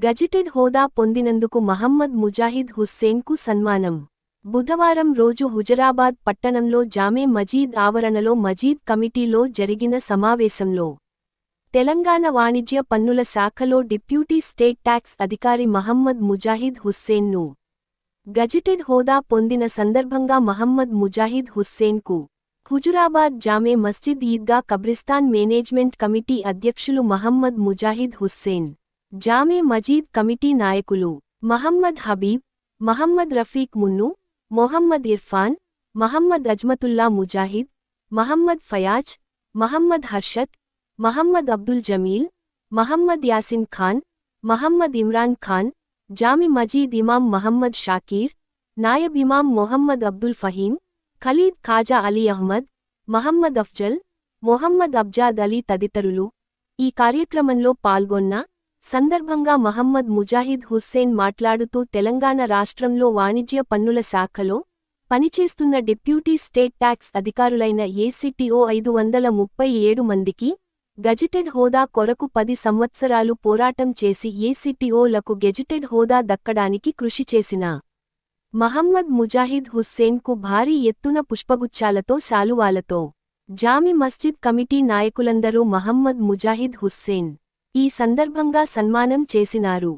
Gazetted హోదా పొందినందుకు మహమ్మద్ ముజాహిద్ హుస్సేన్కు సన్మానం. బుధవారం రోజు హుజరాబాద్ పట్టణంలో జామే మజీద్ ఆవరణలో మజీద్ కమిటీలో జరిగిన సమావేశంలో తెలంగాణ వాణిజ్య పన్నుల శాఖలో డిప్యూటీ స్టేట్ ట్యాక్స్ అధికారి మహమ్మద్ ముజాహిద్ హుస్సేన్ను గజిటెడ్ హోదా పొందిన సందర్భంగా మహమ్మద్ ముజాహిద్ హుస్సేన్కు హుజురాబాద్ జామే మస్జిద్ ఈద్గా కబ్రిస్తాన్ మేనేజ్మెంట్ కమిటీ అధ్యక్షులు మహమ్మద్ ముజాహిద్ హుస్సేన్, జామే మజీద్ కమిటీ నాయకులు మహమ్మద్ హబీబ్, మహమ్మద్ రఫీక్ మున్ను, మొహమ్మద్ ఇర్ఫాన్, మహమ్మద్ అజ్మతుల్లా ముజాహిద్, మహమ్మద్ ఫయాజ్, మహమ్మద్ హర్షద్, మహమ్మద్ అబ్దుల్ జమీల్, మహమ్మద్ యాసిన్ ఖాన్, మహమ్మద్ ఇమ్రాన్ ఖాన్, జామి మజీద్ ఇమాం మహమ్మద్ షాకీర్, నాయబ్ ఇమాం మొహమ్మద్ అబ్దుల్ ఫహీం, ఖలీద్ ఖాజా అలీ అహ్మద్, మహమ్మద్ అఫ్జల్, మొహమ్మద్ అబ్జాద్ అలీ తదితరులు ఈ కార్యక్రమంలో పాల్గొన్న సందర్భంగా మహమ్మద్ ముజాహిద్ హుస్సేన్ మాట్లాడుతూ తెలంగాణ రాష్ట్రంలో వాణిజ్య పన్నుల శాఖలో పనిచేస్తున్న డిప్యూటీ స్టేట్ ట్యాక్స్ అధికారులైన ఏసీటీఓ 537 మందికి గజిటెడ్ హోదా కొరకు 10 సంవత్సరాలు పోరాటం చేసి ఏసీటీఓలకు గెజిటెడ్ హోదా దక్కడానికి కృషి చేసిన మహమ్మద్ ముజాహిద్ హుస్సేన్కు భారీ ఎత్తున పుష్పగుచ్చాలతో శాలువాలతో జామి మస్జిద్ కమిటీ నాయకులందరూ మహమ్మద్ ముజాహిద్ హుస్సేన్ ఈ సందర్భంగా సన్మానం చేసినారు.